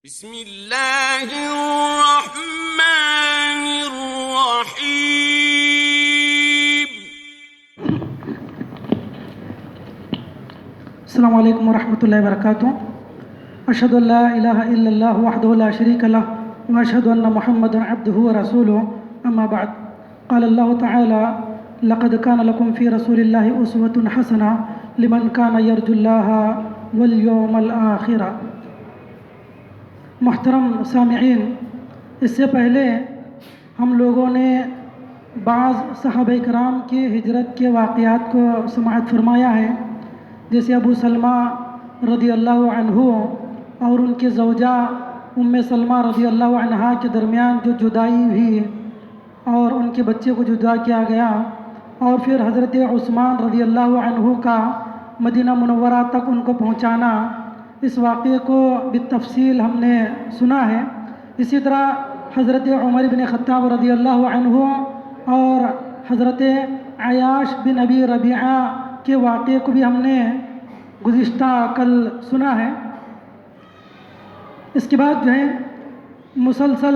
بسم اللہ الرحمن الرحیم۔ السلام علیکم ورحمۃ اللہ وبرکاتہ۔ اشہد ان لا الہ الا اللہ وحدہ لا شریک لہ واشہد ان محمدا عبدہ ورسولہ، اما بعد۔ قال اللہ تعالی: لقد کان لکم فی رسول اللہ اسوۃ حسنہ لمن کان یرجو اللہ والیوم الآخر۔ محترم سامعین، اس سے پہلے ہم لوگوں نے بعض صحابہ کرام کی ہجرت کے واقعات کو سماعت فرمایا ہے، جیسے ابو سلمہ رضی اللہ عنہ اور ان کی زوجہ ام سلمہ رضی اللہ عنہا کے درمیان جو جدائی ہوئی اور ان کے بچے کو جدا کیا گیا، اور پھر حضرت عثمان رضی اللہ عنہ کا مدینہ منورہ تک ان کو پہنچانا، اس واقعے کو بالتفصیل ہم نے سنا ہے۔ اسی طرح حضرت عمر بن خطاب رضی اللہ عنہ اور حضرت عیاش بن ابی ربیعہ کے واقعے کو بھی ہم نے گزشتہ کل سنا ہے۔ اس کے بعد جو ہے مسلسل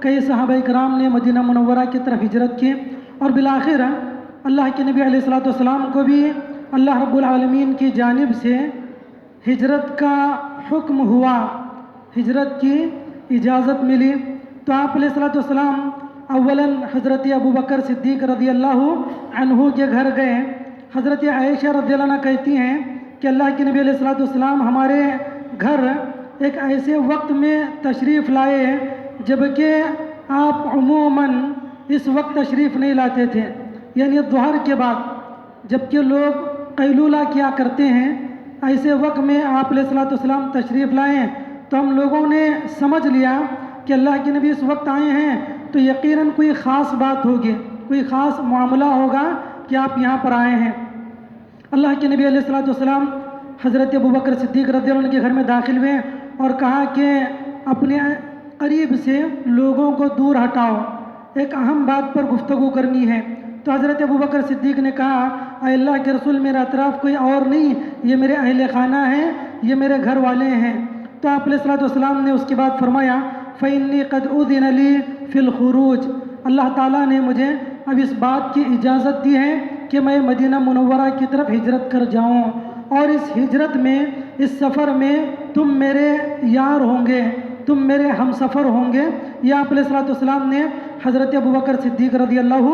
کئی صحابہ کرام نے مدینہ منورہ کی طرف ہجرت کی، اور بالآخر اللہ کے نبی علیہ الصلوۃ والسلام کو بھی اللہ رب العالمین کی جانب سے ہجرت کا حکم ہوا، ہجرت کی اجازت ملی۔ تو آپ علیہ الصلوۃ والسلام اولاً حضرت ابوبکر صدیق رضی اللہ عنہ کے گھر گئے۔ حضرت عائشہ رضی اللہ عنہ کہتی ہیں کہ اللہ کے نبی علیہ الصلوۃ والسلام ہمارے گھر ایک ایسے وقت میں تشریف لائے جبکہ آپ عموماً اس وقت تشریف نہیں لاتے تھے، یعنی ظہر کے بعد جبکہ لوگ قیلولہ کیا کرتے ہیں، ایسے وقت میں آپ علیہ الصلوۃ والسلام تشریف لائیں تو ہم لوگوں نے سمجھ لیا کہ اللہ کے نبی اس وقت آئے ہیں تو یقیناً کوئی خاص بات ہوگی، کوئی خاص معاملہ ہوگا کہ آپ یہاں پر آئے ہیں۔ اللہ کے نبی علیہ الصلوۃ والسلام حضرت ابوبکر صدیق رضی اللہ عنہ کے گھر میں داخل ہوئے اور کہا کہ اپنے قریب سے لوگوں کو دور ہٹاؤ، ایک اہم بات پر گفتگو کرنی ہے۔ تو حضرت ابوبکر صدیق نے کہا: اے اللہ کے رسول، میرے اطراف کوئی اور نہیں، یہ میرے اہل خانہ ہیں، یہ میرے گھر والے ہیں۔ تو آپ علیہ الصلوۃ والسلام نے اس کے بعد فرمایا: فَإِنِّي قَدْ أُذِنَ لِي فِي الْخُرُوجِ، اللہ تعالیٰ نے مجھے اب اس بات کی اجازت دی ہے کہ میں مدینہ منورہ کی طرف ہجرت کر جاؤں، اور اس ہجرت میں، اس سفر میں تم میرے یار ہوں گے، تم میرے ہم سفر ہوں گے۔ یہ آپ علیہ الصلوۃ والسلام نے حضرت ابوبکر صدیق رضی اللہ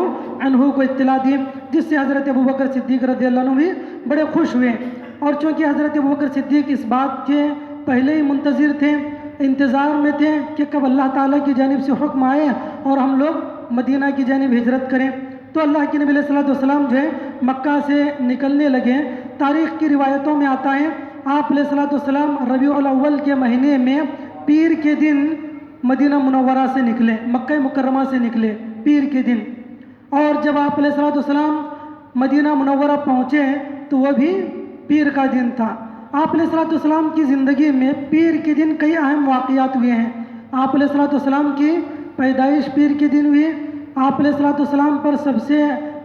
عنہ کو اطلاع دی، جس سے حضرت ابوبکر صدیق رضی اللہ عنہ بھی بڑے خوش ہوئے۔ اور چونکہ حضرت ابوبکر صدیق اس بات کے پہلے ہی منتظر تھے، انتظار میں تھے کہ کب اللہ تعالیٰ کی جانب سے حکم آئے اور ہم لوگ مدینہ کی جانب ہجرت کریں، تو اللہ کے نبی علیہ الصلوۃ والسلام جو ہے مکہ سے نکلنے لگے۔ تاریخ کی روایتوں میں آتا ہے آپ علیہ الصلوۃ والسلام ربیع الاول کے مہینے میں پیر کے دن مدینہ منورہ سے نکلے، مکہ مکرمہ سے نکلے پیر کے دن، اور جب آپ علیہ الصلوۃ والسلام مدینہ منورہ پہنچے تو وہ بھی پیر کا دن تھا۔ آپ علیہ الصلوۃ والسلام کی زندگی میں پیر کے دن کئی اہم واقعات ہوئے ہیں۔ آپ علیہ الصلوۃ والسلام کی پیدائش پیر کے دن ہوئی، آپ علیہ الصلوۃ والسلام پر سب سے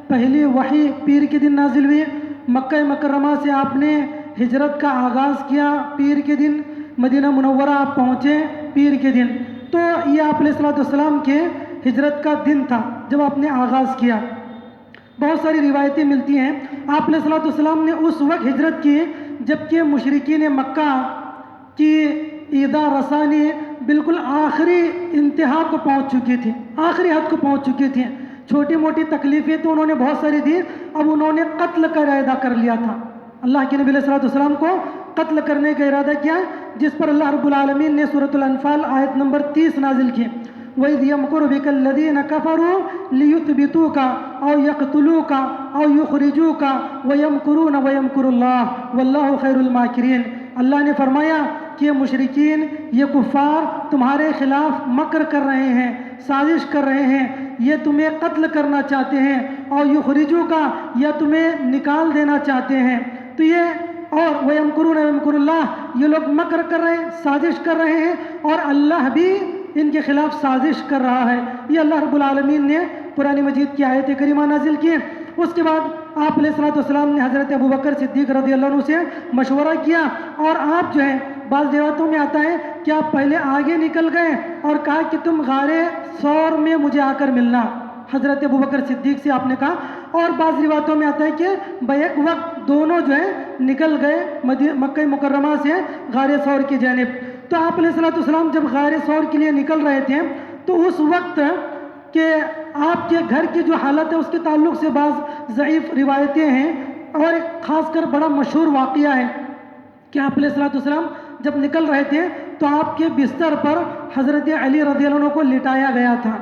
پہلی وحی پیر کے دن نازل ہوئی، مکہ مکرمہ سے آپ نے ہجرت کا آغاز کیا پیر کے دن، مدینہ منورہ آپ پہنچے پیر کے دن۔ تو یہ آپ علیہ الصلوۃ والسلام کے ہجرت کا دن تھا جب آپ نے آغاز کیا۔ بہت ساری روایتیں ملتی ہیں آپ علیہ الصلوۃ والسلام نے اس وقت ہجرت کی جبکہ مشرکین مکہ کی ایذا رسانی بالکل آخری انتہا کو پہنچ چکی تھی، آخری حد کو پہنچ چکی تھی۔ چھوٹی موٹی تکلیفیں تو انہوں نے بہت ساری دی، اب انہوں نے قتل کا ارادہ کر لیا تھا، اللہ کے نبی علیہ الصلوۃ والسلام کو قتل کرنے کا ارادہ کیا، جس پر اللہ رب العالمین نے سورۃ الانفال آیت نمبر 30 نازل کی: وَإِذْ يَمْكُرُ بِكَ الَّذِينَ كَفَرُوا لِيُثْبِتُوكَ أَوْ يَقْتُلُوكَ أَوْ يُخْرِجُوكَ وَيَمْكُرُونَ وَيَمْكُرُ اللَّهُ وَاللَّهُ خَيْرُ الْمَاكِرِينَ۔ اللہ نے فرمایا کہ یہ مشرکین، یہ کفار تمہارے خلاف مکر کر رہے ہیں، سازش کر رہے ہیں، یہ تمہیں قتل کرنا چاہتے ہیں، اور یخرجوک یا تمہیں نکال دینا چاہتے ہیں۔ تو یہ اور وَيَمْكُرُونَ وَيَمْكُرُ اللَّهُ، یہ لوگ مکر کر رہے ہیں، سازش کر رہے ہیں، اور اللہ بھی ان کے خلاف سازش کر رہا ہے۔ یہ اللہ رب العالمین نے قرآن مجید کی آیت کریمہ نازل کی۔ اس کے بعد آپ علیہ الصلوۃ والسلام نے حضرت ابوبکر صدیق رضی اللہ عنہ سے مشورہ کیا، اور آپ جو ہے بعض روایتوں میں آتا ہے کہ آپ پہلے آگے نکل گئے اور کہا کہ تم غار ثور میں مجھے آ کر ملنا. حضرت ابوبکر صدیق سے آپ نے کہا. اور بعض روایتوں میں آتا ہے کہ بیک وقت دونوں جو ہے نکل گئے مکہ مکرمہ سے غار ثور کی جانب. تو آپ علیہ الصلوۃ والسلام جب غار ثور کے لیے نکل رہے تھے تو اس وقت کہ آپ کے گھر کی جو حالت ہے اس کے تعلق سے بعض ضعیف روایتیں ہیں، اور ایک خاص کر بڑا مشہور واقعہ ہے کہ آپ علیہ الصلوۃ والسلام جب نکل رہے تھے تو آپ کے بستر پر حضرت علی رضی اللہ عنہ کو لٹایا گیا تھا.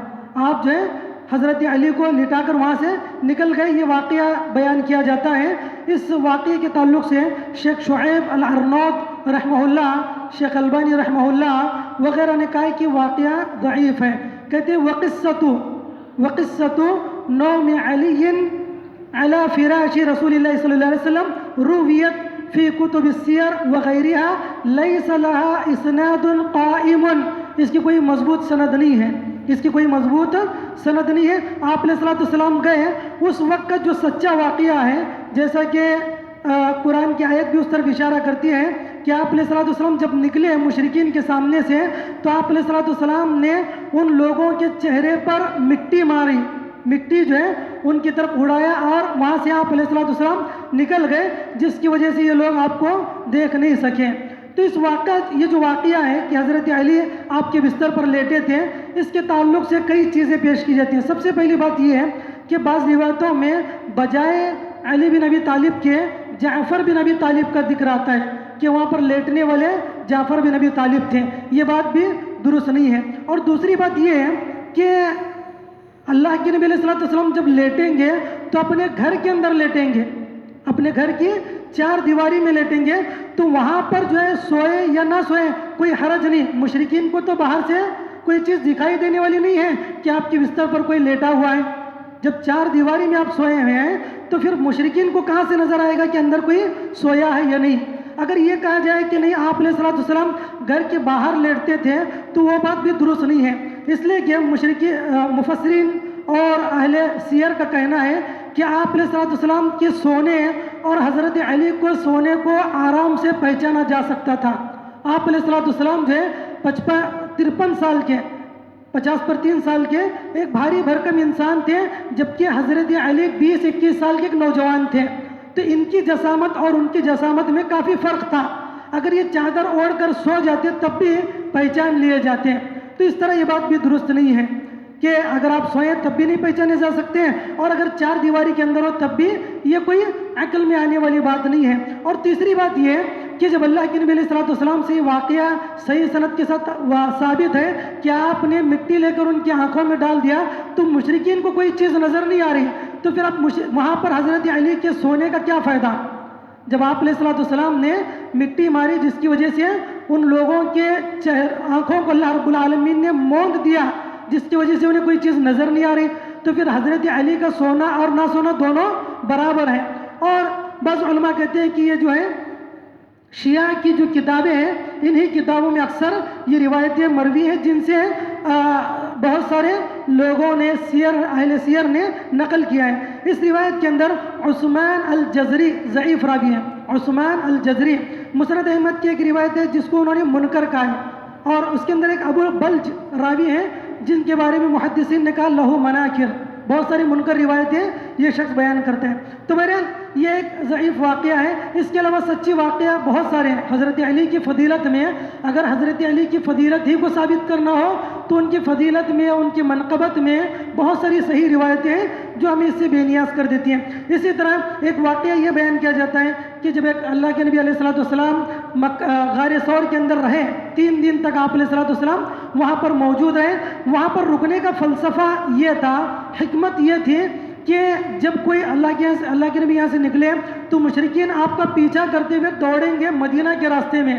آپ جو ہے حضرت علی کو لٹا کر وہاں سے نکل گئے. یہ واقعہ بیان کیا جاتا ہے. اس واقعے کے تعلق سے شیخ شعیب الارناؤط رحمہ اللہ، شیخ البانی رحمہ اللہ وغیرہ نے کہا کہ واقعہ ضعیف ہے. کہتے ہیں وقصۃ نوم علی علی فراش رسول اللہ صلی اللہ علیہ وسلم رویت فی کتب السیر وغیرها لیس لها اسناد قائم. اس کی کوئی مضبوط سند نہیں ہے، اس کی کوئی مضبوط سند نہیں ہے. آپ علیہ الصلوۃ والسلام گئے اس وقت کا جو سچا واقعہ ہے، جیسا کہ قرآن کی آیت بھی اس طرف اشارہ کرتی ہے کہ آپ علیہ الصلوۃ والسلام جب نکلے مشرکین کے سامنے سے تو آپ علیہ الصلوۃ والسلام نے ان لوگوں کے چہرے پر مٹی ماری، مٹی جو ہے ان کی طرف اڑایا، اور وہاں سے آپ علیہ الصلوۃ والسلام نکل گئے، جس کی وجہ سے یہ لوگ آپ کو دیکھ نہیں سکے. تو اس یہ جو واقعہ ہے کہ حضرت علی آپ کے بستر پر لیٹے تھے، اس کے تعلق سے کئی چیزیں پیش کی جاتی ہیں. سب سے پہلی بات یہ ہے کہ بعض روایتوں میں بجائے علی بن ابی طالب کے جعفر بن ابی طالب کا ذکر آتا ہے کہ وہاں پر لیٹنے والے جعفر بن ابی طالب تھے. یہ بات بھی درست نہیں ہے. اور دوسری بات یہ ہے کہ اللہ کے نبی علیہ الصلوۃ والسلام جب لیٹیں گے تو اپنے گھر کے اندر لیٹیں گے، اپنے گھر کی چار دیواری میں لیٹیں گے. تو وہاں پر جو ہے سوئے یا نہ سوئے کوئی حرج نہیں. مشرکین کو تو باہر سے کوئی چیز دکھائی دینے والی نہیں ہے کہ آپ کے بستر پر کوئی لیٹا ہوا ہے. جب چار دیواری میں آپ سوئے ہوئے ہیں تو پھر مشرکین کو کہاں سے نظر آئے گا کہ اندر کوئی سویا ہے یا نہیں. اگر یہ کہا جائے کہ نہیں آپ علیہ الصلوۃ والسلام گھر کے باہر لیٹتے تھے تو وہ بات بھی درست نہیں ہے. اس لیے کہ مفسرین اور اہل سیر کا کہنا ہے کہ آپ علیہ الصلوۃ والسلام کے سونے اور حضرت علی کو سونے کو آرام سے پہچانا جا سکتا تھا. آپ علیہ الصلوۃ والسلام جو ہے 53 سال کے 50 پر 3 سال کے ایک بھاری بھرکم انسان تھے، جبکہ حضرت علی 20-21 سال کے ایک نوجوان تھے. تو ان کی جسامت اور ان کی جسامت میں کافی فرق تھا. اگر یہ چادر اوڑھ کر سو جاتے تب بھی پہچان لیے جاتے. تو اس طرح یہ بات بھی درست نہیں ہے کہ اگر آپ سوئیں تب بھی نہیں پہچانے جا سکتے ہیں، اور اگر چار دیواری کے اندر ہو تب بھی یہ کوئی عقل میں آنے والی بات نہیں ہے. اور تیسری بات یہ کہ جب اللہ کے نبی علیہ الصلوۃ والسلام سے یہ واقعہ صحیح سند کے ساتھ ثابت ہے کہ آپ نے مٹی لے کر ان کی آنکھوں میں ڈال دیا تو مشرکین کو کوئی چیز نظر نہیں آ رہی، تو پھر اب وہاں پر حضرت علی کے سونے کا کیا فائدہ؟ جب آپ علیہ الصلوۃ والسلام نے مٹی ماری جس کی وجہ سے ان لوگوں کے آنکھوں کو اللہ رب العالمین نے موند دیا، جس کی وجہ سے انہیں کوئی چیز نظر نہیں آ رہی، تو پھر حضرت علی کا سونا اور نہ سونا دونوں برابر ہیں. اور بعض علماء کہتے ہیں کہ یہ جو ہے شیعہ کی جو کتابیں ہیں انہی کتابوں میں اکثر یہ روایتیں مروی ہیں جن سے بہت سارے لوگوں نے اہل سیر نے نقل کیا ہے. اس روایت کے اندر عثمان الجزری ضعیف راوی ہیں. عثمان الجزری مسند احمد کی ایک روایت ہے جس کو انہوں نے منکر کہا ہے، اور اس کے اندر ایک ابو بلج راوی ہیں جن کے بارے میں محدثین نے کہا لہو مناکر. بہت ساری منکر روایتیں یہ شخص بیان کرتے ہیں. تو بہرحال یہ ایک ضعیف واقعہ ہے. اس کے علاوہ سچی واقعہ بہت سارے ہیں حضرت علی کی فضیلت میں. اگر حضرت علی کی فضیلت ہی کو ثابت کرنا ہو تو ان کی فضیلت میں، ان کی منقبت میں بہت ساری صحیح روایتیں ہیں جو ہمیں اس سے بے نیاز کر دیتی ہیں. اسی طرح ایک واقعہ یہ بیان کیا جاتا ہے کہ جب ایک اللہ کے نبی علیہ الصلوۃ والسلام غار ثور کے اندر رہے 3 دن تک آپ علیہ الصلوۃ والسلام وہاں پر موجود رہے. وہاں پر رکنے کا فلسفہ یہ تھا، حکمت یہ تھی کہ جب کوئی اللہ کے نبی یہاں سے نکلے تو مشرکین آپ کا پیچھا کرتے ہوئے دوڑیں گے مدینہ کے راستے میں،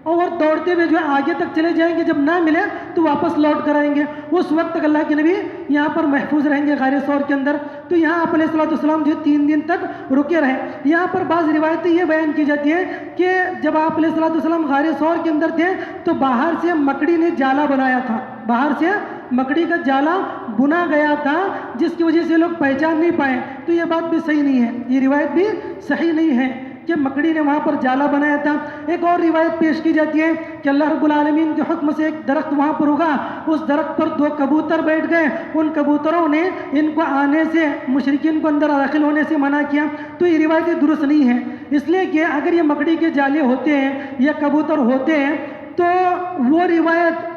اور دوڑتے ہوئے جو ہے آگے تک چلے جائیں گے، جب نہ ملے تو واپس لوٹ کر آئیں گے. اس وقت تک اللہ کے نبی یہاں پر محفوظ رہیں گے غار ثور کے اندر. تو یہاں آپ علیہ الصلوۃ والسلام جو 3 دن تک رکے رہے. یہاں پر بعض روایتیں یہ بیان کی جاتی ہیں کہ جب آپ علیہ الصلوۃ والسلام غار ثور کے اندر تھے تو باہر سے مکڑی نے جالا بنایا تھا، باہر سے مکڑی کا جالا بنا گیا تھا جس کی وجہ سے لوگ پہچان نہیں پائے. تو یہ بات بھی صحیح نہیں ہے، یہ روایت بھی صحیح نہیں ہے کہ مکڑی نے وہاں پر جالا بنایا تھا۔ ایک اور روایت پیش کی جاتی ہے کہ اللہ رب العالمین کے حکم سے ایک درخت وہاں پر اگا، اس درخت پر 2 کبوتر بیٹھ گئے، ان کبوتروں نے ان کو آنے سے، مشرکین کو اندر داخل ہونے سے منع کیا۔ تو یہ روایتیں درست نہیں ہیں، اس لیے کہ اگر یہ مکڑی کے جالے ہوتے ہیں یا کبوتر ہوتے ہیں تو وہ روایت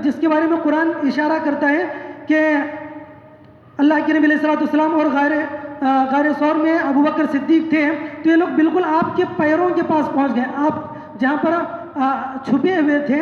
جس کے بارے میں قرآن اشارہ کرتا ہے کہ اللہ کے نبی علیہ السلام اور غار ثور میں ابو بکر صدیق تھے، تو یہ لوگ بالکل آپ کے پیروں کے پاس پہنچ گئے، آپ جہاں پر چھپے ہوئے تھے،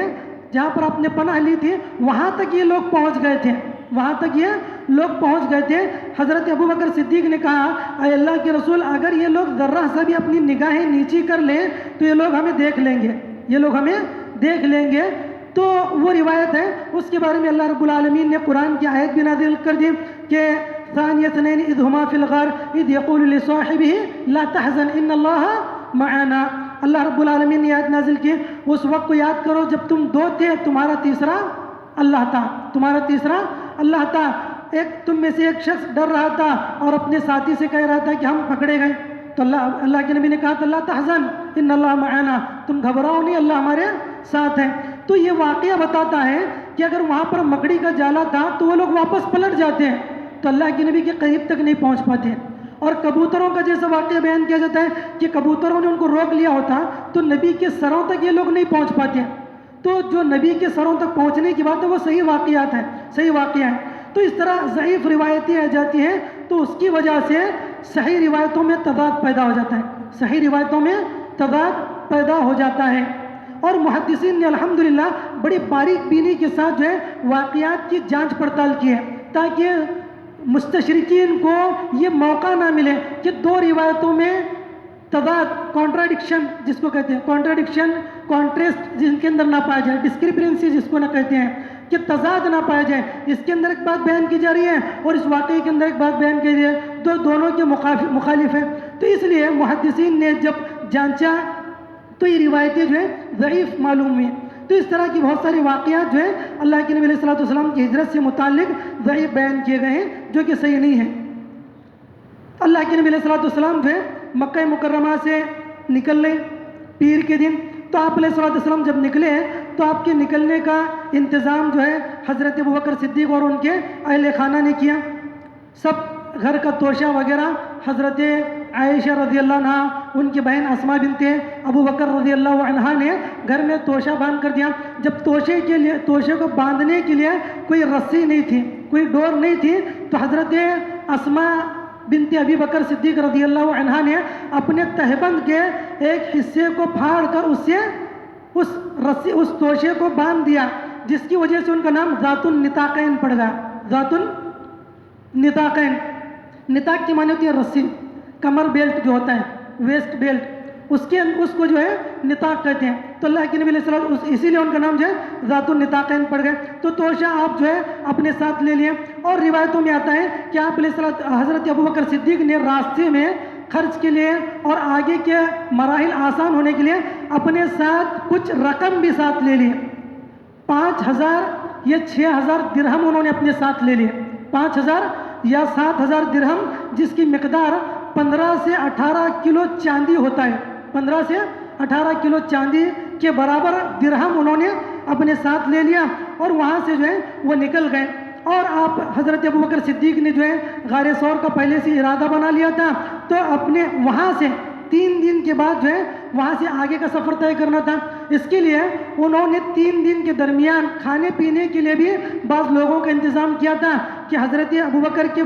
جہاں پر آپ نے پناہ لی تھی، وہاں تک یہ لوگ پہنچ گئے تھے، وہاں تک یہ لوگ پہنچ گئے تھے۔ حضرت ابو بکر صدیق نے کہا اے اللہ کے رسول، اگر یہ لوگ ذرہ سا بھی اپنی نگاہیں نیچی کر لیں تو یہ لوگ ہمیں دیکھ لیں گے، یہ لوگ ہمیں دیکھ لیں گے۔ تو وہ روایت ہے، اس کے بارے میں اللہ رب العالمین نے قرآن کی آیت بھی نازل کر دی کہ ثانی اثنین اذ ہما فی الغار اذ یقول لصاحبہ لا تحزن ان اللہ معنا۔ اللہ رب العالمین نے آیت نازل کی، اس وقت کو یاد کرو جب تم 2 تھے، تمہارا تیسرا اللہ تھا، تمہارا تیسرا اللہ تھا۔ ایک تم میں سے ایک شخص ڈر رہا تھا اور اپنے ساتھی سے کہہ رہا تھا کہ ہم پکڑے گئے، تو اللہ کے نبی نے کہا تو لا تحزن ان اللہ معنا، تم گھبراؤ نہیں، اللہ ہمارے ساتھ ہے۔ تو یہ واقعہ بتاتا ہے کہ اگر وہاں پر مکڑی کا جالا تھا تو وہ لوگ واپس پلٹ جاتے ہیں، تو اللہ کے نبی کے قریب تک نہیں پہنچ پاتے۔ اور کبوتروں کا جیسا واقعہ بیان کیا جاتا ہے کہ کبوتروں نے ان کو روک لیا ہوتا تو نبی کے سروں تک یہ لوگ نہیں پہنچ پاتے، تو جو نبی کے سروں تک پہنچنے کی بات ہے وہ صحیح واقعات ہیں، صحیح واقعہ ہیں۔ تو اس طرح ضعیف روایتیں آ جاتی ہیں تو اس کی وجہ سے صحیح روایتوں میں تضاد پیدا ہو جاتا ہے، صحیح روایتوں میں تضاد پیدا ہو جاتا ہے۔ اور محدثین نے الحمدللہ بڑی باریک بینی کے ساتھ جو ہے واقعات کی جانچ پڑتال کی ہے، تاکہ مستشرقین کو یہ موقع نہ ملے کہ 2 روایتوں میں تضاد، کانٹراڈکشن جس کو کہتے ہیں، کانٹراڈکشن، کانٹریسٹ جن کے اندر نہ پایا جائے، ڈسکرپنسی جس کو نہ کہتے ہیں، کہ تضاد نہ پایا جائے، اس کے اندر ایک بات بیان کی جا رہی ہے اور اس واقعے کے اندر ایک بات بیان کی جا رہی ہے، تو دونوں کے مخالف ہیں۔ تو اس لیے محدثین نے جب جانچا تو یہ روایتیں جو ہے ضعیف معلوم ہوئی۔ تو اس طرح کی بہت سارے واقعات جو ہے اللہ کے نبی علیہ السلام کی ہجرت سے متعلق ضعیف بیان کیے گئے ہیں جو کہ صحیح نہیں ہیں۔ اللہ کے نبی علیہ السلام جو ہے مکہ مکرمہ سے نکل لے پیر کے دن، تو آپ علیہ السلام جب نکلے تو آپ کے نکلنے کا انتظام جو ہے حضرت ابوبکر صدیق اور ان کے اہل خانہ نے کیا۔ سب گھر کا توشہ وغیرہ حضرت عائشہ رضی اللہ عنہ، ان کی بہن اسماء بنت ابو بکر رضی اللہ عنہ نے گھر میں توشہ باندھ کر دیا۔ جب توشے کو باندھنے کے لیے کوئی رسی نہیں تھی، کوئی ڈور نہیں تھی، تو حضرت اسماء بنت ابی بکر صدیق رضی اللہ عنہ نے اپنے تہبند کے ایک حصے کو پھاڑ کر اس توشے کو باندھ دیا، جس کی وجہ سے ان کا نام ذات النطاقین پڑ گیا۔ ذات النطاقین، نطاق کی معنی ہوتی ہے رسی، کمر بیلٹ جو ہوتا ہے، ویسٹ بیلٹ، اس کو جو ہے نطاق کہتے ہیں۔ تو اللہ کے نبی علیہ السلام اسی لیے ان کا نام جو ہے ذات النطاقین پڑ گئے۔ تو توشہ آپ جو ہے اپنے ساتھ لے لیے، اور روایتوں میں آتا ہے کہ آپ حضرت ابوبکر صدیق نے راستے میں خرچ کے لیے اور آگے کے مراحل آسان ہونے کے لیے اپنے ساتھ کچھ رقم بھی ساتھ لے لیے۔ 5000 یا 6000 درہم انہوں نے اپنے ساتھ لے لیے، 5000 یا 7000 درہم، جس کی مقدار 15 سے 18 کلو چاندی ہوتا ہے، 15 سے 18 کلو چاندی کے برابر درہم انہوں نے اپنے ساتھ لے لیا، اور وہاں سے جو ہے وہ نکل گئے۔ اور آپ حضرت ابوبکر صدیق نے جو ہے غار ثور کا پہلے سے ارادہ بنا لیا تھا، تو اپنے وہاں سے 3 دن کے بعد جو ہے وہاں سے آگے کا سفر طے کرنا تھا۔ اس کے لیے انہوں نے 3 دن کے درمیان کھانے پینے کے لیے بھی بعض لوگوں کا انتظام کیا تھا کہ حضرت ابوبکر کے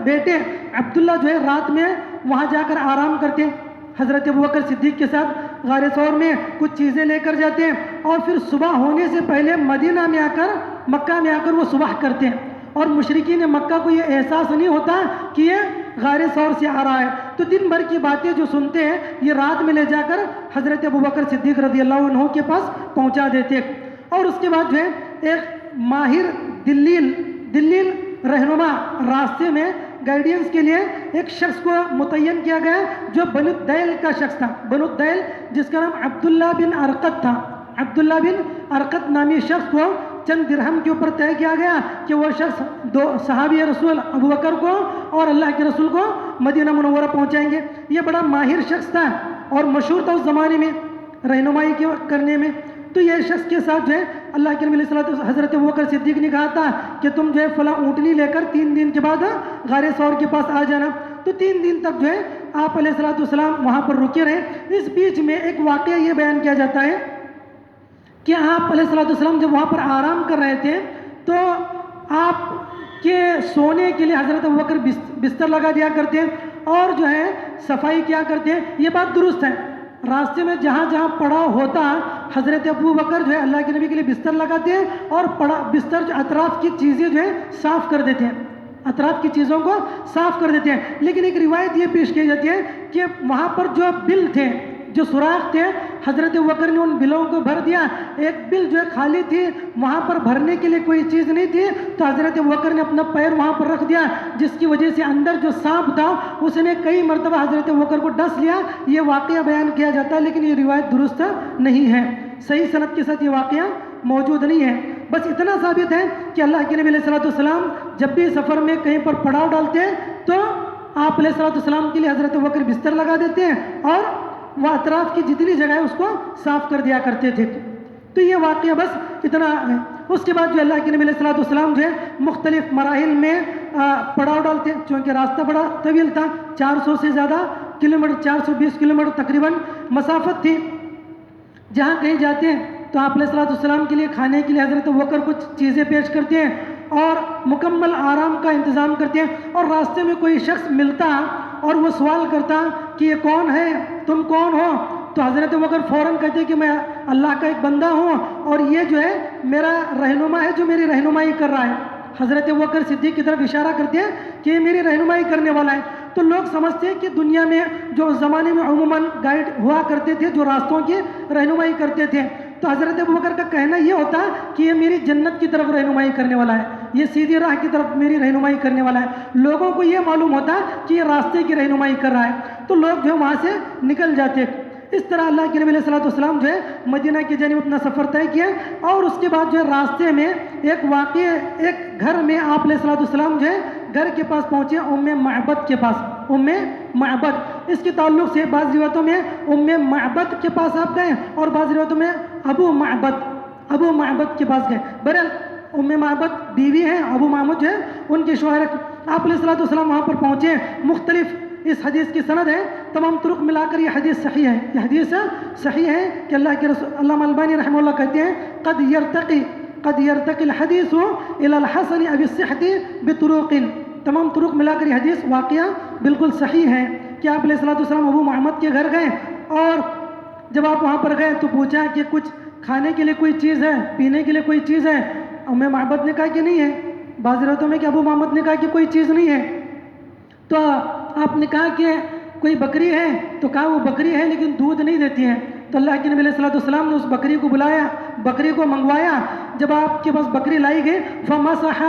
بیٹے عبداللہ جو ہے رات میں وہاں جا کر آرام کرتے، حضرت ابوبکر صدیق کے ساتھ غار ثور میں کچھ چیزیں لے کر جاتے ہیں، اور پھر صبح ہونے سے پہلے مدینہ میں آ کر، مکہ میں آ کر وہ صبح کرتے ہیں، اور مشرکین مکہ کو یہ احساس نہیں ہوتا کہ یہ غار ثور سے آ رہا ہے، تو دن بھر کی باتیں جو سنتے ہیں یہ رات میں لے جا کر حضرت ابوبکر صدیق رضی اللہ عنہ کے پاس پہنچا دیتے۔ اور اس کے بعد جو ہے ایک ماہر دلیل رہنما، راستے میں گائیڈنس کے لیے ایک شخص کو متعین کیا گیا جو بنو الدیل کا شخص تھا، بنو الدیل جس کا نام عبداللہ بن ارقط تھا۔ عبداللہ بن ارقط نامی شخص کو چند درہم کے اوپر طے کیا گیا کہ وہ شخص صحابی رسول ابوبکر کو اور اللہ کے رسول کو مدینہ منورہ پہنچائیں گے۔ یہ بڑا ماہر شخص تھا، اور مشہور تھا اس زمانے میں رہنمائی کرنے میں. تو یہ شخص کے ساتھ جو ہے اللہ کے نبی علیہ الصلوۃ والسلام حضرت ابوبکر صدیق نے کہا تھا کہ تم جو ہے فلاں اونٹنی لے کر 3 دن کے بعد غار ثور کے پاس آ جانا. تو 3 دن تک جو ہے آپ علیہ الصلوۃ والسلام وہاں پر رکے رہے. اس بیچ میں ایک واقعہ یہ بیان کیا جاتا ہے کہ آپ علیہ الصلوۃ والسلام جب وہاں پر آرام کر رہے تھے تو آپ کے سونے کے لیے حضرت ابوبکر بستر لگا دیا کرتے اور جو ہے صفائی کیا کرتے. یہ بات درست ہے. راستے میں جہاں جہاں پڑاؤ ہوتا حضرت ابوبکر جو ہے اللہ کے نبی کے لیے بستر لگاتے ہیں اور بستر جو اطراف کی چیزیں جو ہے صاف کر دیتے ہیں, اطراف کی چیزوں کو صاف کر دیتے ہیں. لیکن ایک روایت یہ پیش کی جاتی ہے کہ وہاں پر جو بل تھے, جو سوراخ تھے, حضرت ابوبکر نے ان بلوں کو بھر دیا. ایک بل جو ہے خالی تھی, وہاں پر بھرنے کے لیے کوئی چیز نہیں تھی, تو حضرت ابوبکر نے اپنا پیر وہاں پر رکھ دیا, جس کی وجہ سے اندر جو سانپ تھا اس نے کئی مرتبہ حضرت ابوبکر کو ڈس لیا. یہ واقعہ بیان کیا جاتا ہے لیکن یہ روایت درست نہیں ہے, صحیح سند کے ساتھ یہ واقعہ موجود نہیں ہے. بس اتنا ثابت ہے کہ اللہ کے نبی علیہ الصلوۃ والسلام جب بھی سفر میں کہیں پر پڑاؤ ڈالتے ہیں تو آپ علیہ الصلوۃ والسلام کے لیے حضرت ابوبکر بستر لگا دیتے ہیں اور وہ اطراف کی جتنی جگہ ہے اس کو صاف کر دیا کرتے تھے. تو یہ واقعہ بس اتنا ہے. اس کے بعد جو اللہ کے نبی علیہ الصلوۃ والسلام جو ہے مختلف مراحل میں پڑاؤ ڈالتے ہیں, چونکہ راستہ بڑا طویل تھا, 400 سے زیادہ کلومیٹر, 420 کلومیٹر تقریباً مسافت تھی. جہاں کہیں جاتے ہیں تو آپ علیہ الصلوۃ والسلام کے لیے کھانے کے لیے حضرت ابوبکر کچھ چیزیں پیش کرتے ہیں اور مکمل آرام کا انتظام کرتے ہیں. اور راستے میں کوئی شخص ملتا اور وہ سوال کرتا کہ یہ کون ہے, تم کون ہو, تو حضرت ابوبکر فوراً کہتے کہ میں اللہ کا ایک بندہ ہوں اور یہ جو ہے میرا رہنما ہے جو میری رہنمائی کر رہا ہے. حضرت ابوبکر صدیق کی طرف اشارہ کرتے ہیں کہ یہ میری رہنمائی کرنے والا ہے. تو لوگ سمجھتے ہیں کہ دنیا میں جو اس زمانے میں عموماً گائیڈ ہوا کرتے تھے جو راستوں کی رہنمائی کرتے تھے, تو حضرت ابوبکر کا کہنا یہ ہوتا کہ یہ میری جنت کی طرف رہنمائی کرنے والا ہے, یہ سیدھی راہ کی طرف میری رہنمائی کرنے والا ہے. لوگوں کو یہ معلوم ہوتا کہ یہ راستے کی رہنمائی کر رہا ہے, تو لوگ جو ہے وہاں سے نکل جاتے. اس طرح اللہ کے نبی علیہ الصلوۃ والسلام جو ہے مدینہ کی جانب اپنا سفر طے کیا. اور اس کے بعد جو ہے راستے میں ایک واقعہ, ایک گھر میں آپ علیہ الصلوۃ والسلام جو ہے گھر کے پاس پہنچے, ام معبد کے پاس. ام معبد, اس کے تعلق سے بعض روایتوں میں ام معبد کے پاس آپ گئے اور بعض روایتوں میں ابو معبد کے پاس گئے. بہرحال ام معبد بیوی ہیں, ابو معبد جو ہے ان کے شوہر. آپ علیہ الصلوۃ والسلام وہاں پر پہنچے. مختلف اس حدیث کی سند ہے, تمام طرق ملا کر یہ حدیث صحیح ہے. یہ حدیث صحیح ہے کہ اللہ کے رسول علامہ البانی رحمہ اللہ کہتے ہیں قد يرتقي الحديث الى الحسن اب الصحة بطرق. تمام طرق ملا کر یہ حدیث واقعہ بالکل صحیح ہے کہ آپ علیہ الصلوۃ والسلام ابو محمد کے گھر گئے اور جب آپ وہاں پر گئے تو پوچھا کہ کچھ کھانے کے لیے کوئی چیز ہے, پینے کے لیے کوئی چیز ہے. ام معبد نے کہا کہ نہیں ہے. بعض روایتوں میں کہ ابو محمد نے کہا کہ کوئی چیز نہیں ہے. تو آپ نے کہا کہ کوئی بکری ہے, تو کہا وہ بکری ہے لیکن دودھ نہیں دیتی ہے. تو اللہ کے نبی علیہ الصلوۃ والسلام نے اس بکری کو بلایا, بکری کو منگوایا. جب آپ کے پاس بکری لائی گئی فمسح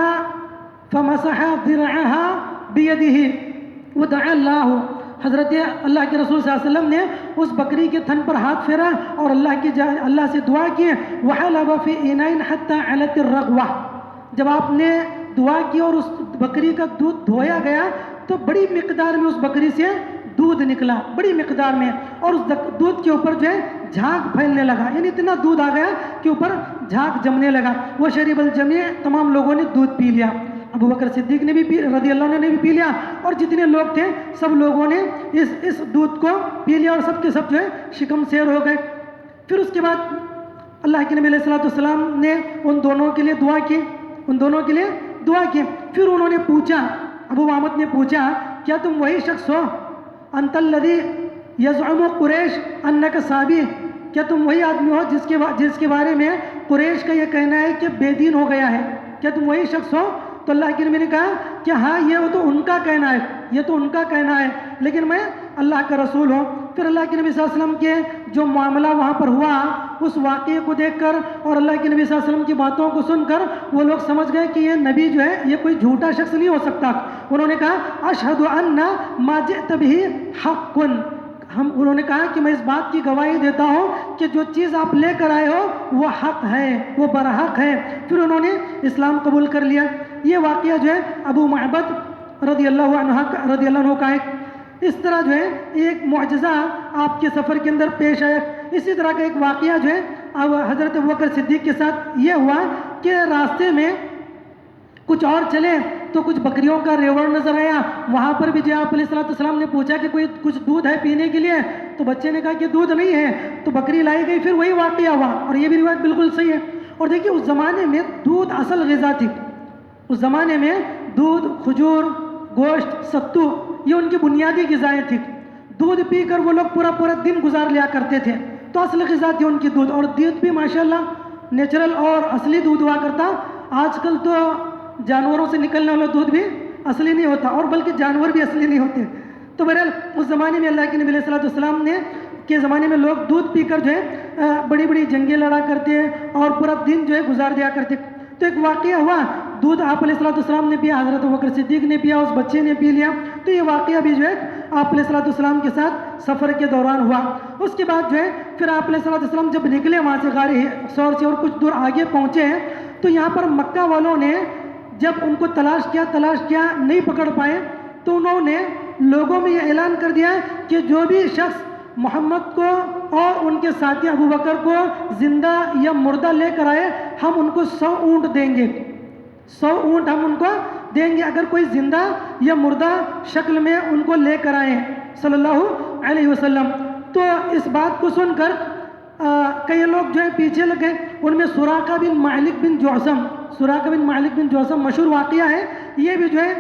ذرعها بيده ودعا الله. حضرت اللہ کے رسول صلی اللہ علیہ وسلم نے اس بکری کے تھن پر ہاتھ پھیرا اور اللہ سے دعا کی. وحلب في اناء حتى علت الرغوة. جب آپ نے دعا کی اور اس بکری کا دودھ دھویا گیا تو بڑی مقدار میں اس بکری سے دودھ نکلا, بڑی مقدار میں, اور اس دودھ کے اوپر جو ہے جھاگ پھیلنے لگا, یعنی اتنا دودھ آ گیا کہ اوپر جھاگ جمنے لگا. وہ شریب الجمیع, تمام لوگوں نے دودھ پی لیا. ابو بکر صدیق نے بھی رضی اللہ عنہ نے بھی پی لیا اور جتنے لوگ تھے سب لوگوں نے اس دودھ کو پی لیا اور سب کے سب جو ہے شکم سیر ہو گئے. پھر اس کے بعد اللہ کے نبی علیہ الصلوۃ والسلام نے ان دونوں کے لیے دعا کی. پھر انہوں نے پوچھا, ابو محمد نے پوچھا کیا تم وہی شخص ہو انت الذی یزعم قریش انک صابی, کیا تم وہی آدمی ہو جس کے بارے میں قریش کا یہ کہنا ہے کہ بے دین ہو گیا ہے, کیا تم وہی شخص ہو؟ تو اللہ کے نبی نے کہا کہ ہاں یہ تو ان کا کہنا ہے, لیکن میں اللہ کا رسول ہوں. پھر اللہ کے نبی صلی اللہ علیہ وسلم کے جو معاملہ وہاں پر ہوا اس واقعے کو دیکھ کر اور اللہ کے نبی صلی اللہ علیہ وسلم کی باتوں کو سن کر وہ لوگ سمجھ گئے کہ یہ نبی جو ہے یہ کوئی جھوٹا شخص نہیں ہو سکتا. انہوں نے کہا اشہد ان ما جئت به حق. انہوں نے کہا کہ میں اس بات کی گواہی دیتا ہوں کہ جو چیز آپ لے کر آئے ہو وہ حق ہے, وہ برحق ہے. پھر انہوں نے اسلام قبول کر لیا. یہ واقعہ جو ہے ابو معبد رضی اللہ عنہ کا ہے. اس طرح جو ہے ایک معجزہ آپ کے سفر کے اندر پیش آیا. اسی طرح کا ایک واقعہ جو ہے اب حضرت ابوبکر صدیق کے ساتھ یہ ہوا کہ راستے میں کچھ اور چلے تو کچھ بکریوں کا ریوڑ نظر آیا. وہاں پر بھی جو آپ علیہ السلام نے پوچھا کہ کوئی کچھ دودھ ہے پینے کے لیے, تو بچے نے کہا کہ دودھ نہیں ہے, تو بکری لائی گئی. پھر وہی واقعہ ہوا, اور یہ بھی روایت بالکل صحیح ہے. اور دیکھیے اس زمانے میں دودھ اصل غذا تھی. اس زمانے میں دودھ, کھجور, گوشت, ستو یہ ان کی بنیادی غذائیں تھیں. دودھ پی کر وہ لوگ پورا پورا دن گزار لیا کرتے تھے. تو اصل غذا تھی ان کی دودھ. اور دودھ بھی ماشاءاللہ نیچرل اور اصلی دودھ ہوا کرتا. آج کل تو جانوروں سے نکلنے والا دودھ بھی اصلی نہیں ہوتا, اور بلکہ جانور بھی اصلی نہیں ہوتے. تو بہرحال اس زمانے میں اللہ کے نبی علیہ السلام نے کے زمانے میں لوگ دودھ پی کر جو ہے بڑی بڑی جنگیں لڑا کرتے اور پورا دن جو ہے گزار دیا کرتے. تو ایک واقعہ ہوا, دودھ آپ علیہ السلام نے پیا, حضرت ابوبکر صدیق نے پیا, اس بچے نے پی لیا. تو یہ واقعہ بھی جو ہے آپ علیہ السلام کے ساتھ سفر کے دوران ہوا. اس کے بعد جو ہے پھر آپ علیہ السلام جب نکلے وہاں سے غار ثور سے اور کچھ دور آگے پہنچے ہیں, تو یہاں پر مکہ والوں نے جب ان کو تلاش کیا نہیں پکڑ پائے, تو انہوں نے لوگوں میں یہ اعلان کر دیا کہ جو بھی شخص محمد کو اور ان کے ساتھی ابوبکر کو زندہ یا مردہ لے کر آئے, ہم ان کو 100 اونٹ دیں گے. 100 اونٹ ہم ان کو دیں گے اگر کوئی زندہ یا مردہ شکل میں ان کو لے کر آئے صلی اللہ علیہ وسلم. تو اس بات کو سن کر کئی لوگ جو ہے پیچھے لگے. ان میں سراقہ بن مالک بن جوسم مشہور واقعہ ہے. یہ بھی جو ہے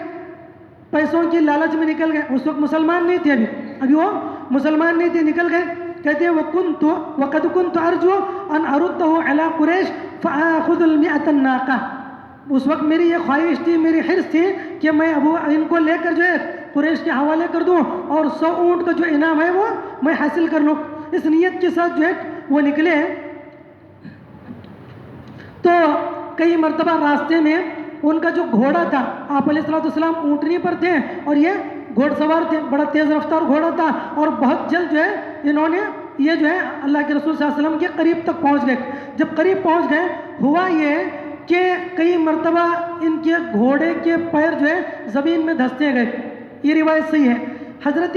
پیسوں کی لالچ میں نکل گئے. اس وقت مسلمان نہیں تھے, ابھی وہ مسلمان نہیں تھے, نکل گئے. کہتے ہیں وَقَدْ كُنْتُ أَرْجُو أَنْ أَرُدَّهُ عَلَىٰ قُرَيْشٍ فَآخُذُ الْمِئَةَ النَّاقَةَ. اس وقت میری یہ خواہش تھی, میری حرص تھی کہ میں ان کو لے کر جو ہے قریش کے حوالے کر دوں اور 100 اونٹ کا جو انعام ہے وہ میں حاصل کر لوں. اس نیت کے ساتھ جو ہے وہ نکلے. تو کئی مرتبہ راستے میں ان کا جو گھوڑا تھا, آپ علیہ السلام اونٹنی پر تھے اور یہ گھوڑ سوار تھے, بڑا تیز رفتار گھوڑا تھا, اور بہت جلد جو ہے انہوں نے یہ جو ہے اللہ کے رسول صلی اللہ علیہ وسلم کے قریب تک پہنچ گئے. جب قریب پہنچ گئے, ہوا یہ کہ کئی مرتبہ ان کے گھوڑے کے پیر جو ہے زمین میں دھستے گئے. یہ روایت صحیح ہے. حضرت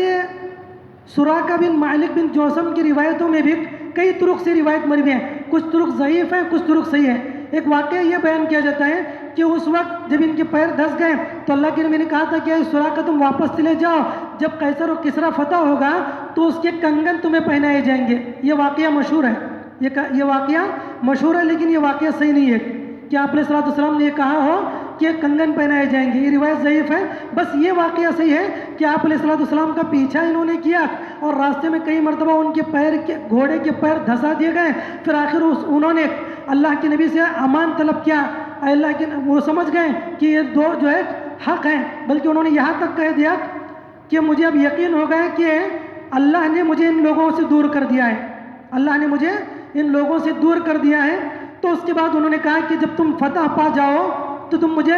سراقہ بن مالک بن جوسم کی روایتوں میں بھی کئی طرق سے روایت مروی ہیں, کچھ طرق ضعیف ہیں, کچھ طرق صحیح ہیں. ایک واقعہ یہ بیان کیا جاتا ہے کہ اس وقت جب ان کے پیر دھس گئے تو اللہ کے نبی نے کہا تھا کہ اے سراقہ تم واپس چلے جاؤ, جب قیصر و کسریٰ فتح ہوگا تو اس کے کنگن تمہیں پہنائے جائیں گے. یہ واقعہ مشہور ہے, یہ واقعہ مشہور ہے, لیکن یہ واقعہ صحیح نہیں ہے کہ آپ علیہ السلام نے یہ کہا ہو کہ کنگن پہنائے جائیں گے. یہ روایت ضعیف ہے. بس یہ واقعہ صحیح ہے کہ آپ علیہ السلام کا پیچھا انہوں نے کیا اور راستے میں کئی مرتبہ ان کے گھوڑے کے پیر دھسا دیے گئے. پھر آخر انہوں نے اللہ کے نبی سے امان طلب کیا. اللہ کے وہ سمجھ گئے کہ یہ دو جو ہے حق ہیں, بلکہ انہوں نے یہاں تک کہہ دیا کہ مجھے اب یقین ہو گیا کہ اللہ نے مجھے ان لوگوں سے دور کر دیا ہے, اللہ نے مجھے ان لوگوں سے دور کر دیا ہے. تو اس کے بعد انہوں نے کہا کہ جب تم فتح پا جاؤ تو تم مجھے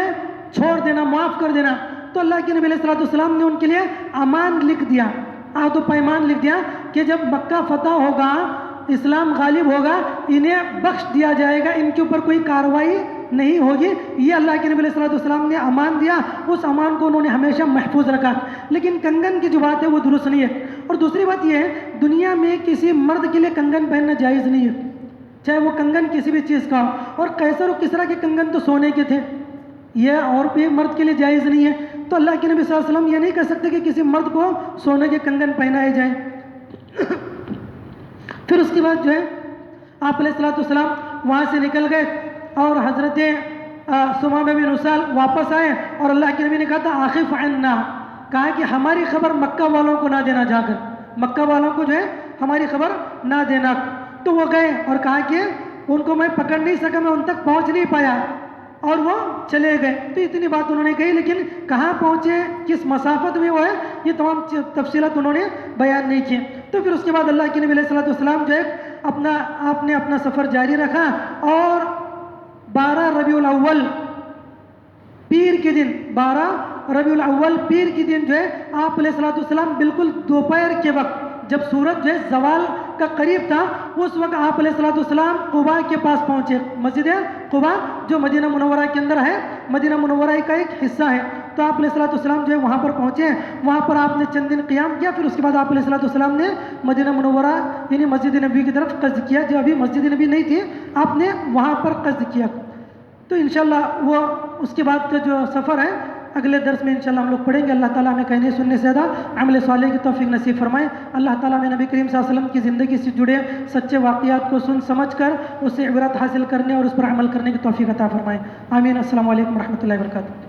چھوڑ دینا, معاف کر دینا. تو اللہ کے نبی علیہ السلام نے ان کے لیے امان لکھ دیا, عہد و پیمان لکھ دیا کہ جب مکہ فتح ہوگا, اسلام غالب ہوگا, انہیں بخش دیا جائے گا, ان کے اوپر کوئی کارروائی نہیں ہوگی. یہ اللہ کے نبی علیہ السلام نے امان دیا. اس امان کو انہوں نے ہمیشہ محفوظ رکھا. لیکن کنگن کی جو بات ہے وہ درست نہیں ہے. اور دوسری بات یہ ہے, دنیا میں کسی مرد کے لیے کنگن پہننا جائز نہیں ہے, چاہے وہ کنگن کسی بھی چیز کا ہو. اور قیصر و کسریٰ کے کنگن تو سونے کے تھے, یہ اور بھی مرد کے لیے جائز نہیں ہے. تو اللہ کے نبی صلی اللہ علیہ وسلم یہ نہیں کہہ سکتے کہ کسی مرد کو سونے کے کنگن پہنائے جائیں. پھر اس کے بعد جو ہے آپ علیہ السلام وہاں سے نکل گئے اور حضرت ثمامہ بن اسال واپس آئے اور اللہ کے نبی نے کہا تھا آخف عنا, کہا کہ ہماری خبر مکہ والوں کو نہ دینا, جا کر مکہ والوں کو جو ہے ہماری خبر نہ دینا. تو وہ گئے اور کہا کہ ان کو میں پکڑ نہیں سکا, میں ان تک پہنچ نہیں پایا, اور وہ چلے گئے. تو اتنی بات انہوں نے کہی, لیکن کہاں پہنچے, کس مسافت میں وہ ہے, یہ تمام تفصیلات انہوں نے بیان نہیں کی. تو پھر اس کے بعد اللہ کے نبی علیہ السلام جو ہے آپ نے اپنا سفر جاری رکھا اور 12 ربیع الاول پیر کے دن 12 ربیع الاول پیر کے دن جو ہے آپ علیہ السلام بالکل دوپہر کے وقت جب سورج جو ہے زوال کا قریب تھا, اس وقت آپ علیہ السلام قباء کے پاس پہنچے. مسجد قباء جو مدینہ منورہ کے اندر ہے, مدینہ منورہ کا ایک حصہ ہے, تو آپ علیہ السلام جو ہے وہاں پر پہنچے ہیں، وہاں پر آپ نے چند دن قیام کیا، پھر اس کے بعد آپ علیہ السلام نے مدینہ منورہ یعنی مسجد نبی کی طرف قصد کیا، جو ابھی مسجد نبی نہیں تھی آپ نے وہاں پر قصد کیا۔ تو انشاءاللہ وہ اس کے بعد کا جو سفر ہے اگلے درس میں انشاءاللہ ہم لوگ پڑھیں گے۔ اللہ تعالیٰ ہمیں کہنے سننے سے زیادہ عمل صالح کی توفیق نصیب فرمائے۔ اللہ تعالیٰ ہمیں نبی کریم صلی اللہ علیہ وسلم کی زندگی سے جڑے سچے واقعات کو سن سمجھ کر اس سے عبرت حاصل کرنے اور اس پر عمل کرنے کی توفیق عطا فرمائے۔ آمین۔ السلام علیکم ورحمۃ اللہ وبرکاتہ۔